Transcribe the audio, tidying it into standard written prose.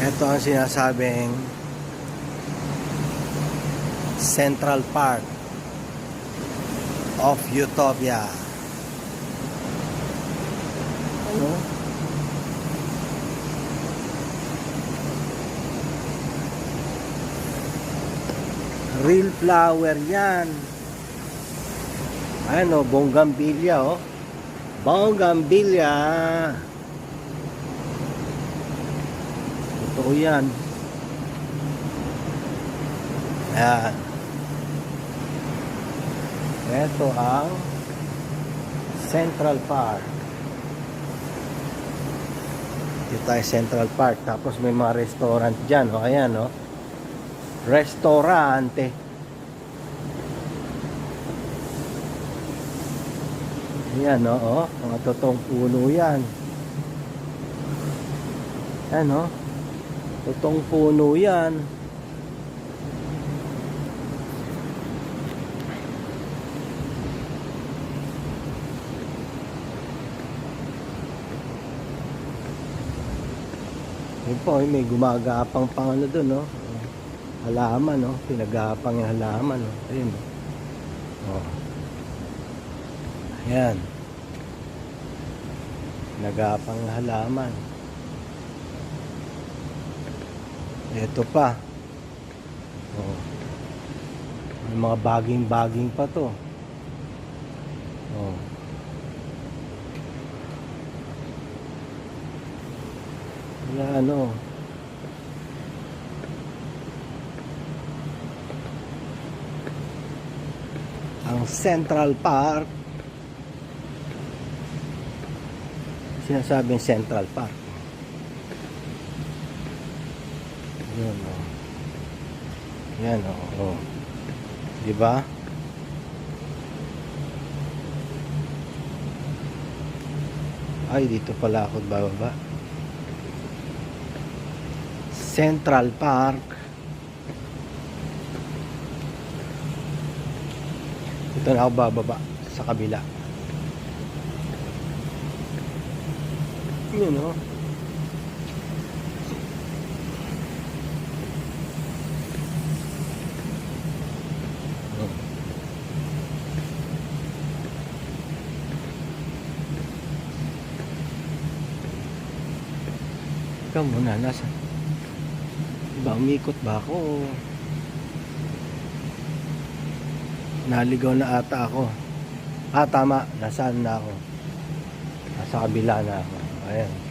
Ito ang sinasabing Central Park of Utopia. Ano? Real flower yan. Ano, bougainvillea, oh. Bougainvillea. Totoo yan. Ayan. Ito ang Central Park. Dito tayo Central Park. Tapos may mga restaurant dyan. O, ayan, o. Restaurante. Ayan, o. Mga totoong puno yan. Ayan, o. Totoong puno yan. Yun po, may gumagapang pang ano dun, no? Halaman, no? Pinagapang yung halaman, no? Ayun, no? Oh. Ayan. Pinagapang yung halaman. Ito pa. Oh. May mga baging-baging pa to. Oh. Wala, ano. Ang Central Park. Sinasabing Central Park. Yan, oh. Yan, oh. Diba? Ay, dito pala ako bababa. Central Park. Ito na ako bababa sa kabila. Yun, no? Ikaw muna, nasa ba, umikot ba ako? Naligaw na ata ako. Ah, tama. Nasaan na ako? Nasa kabila na ako. Ayan.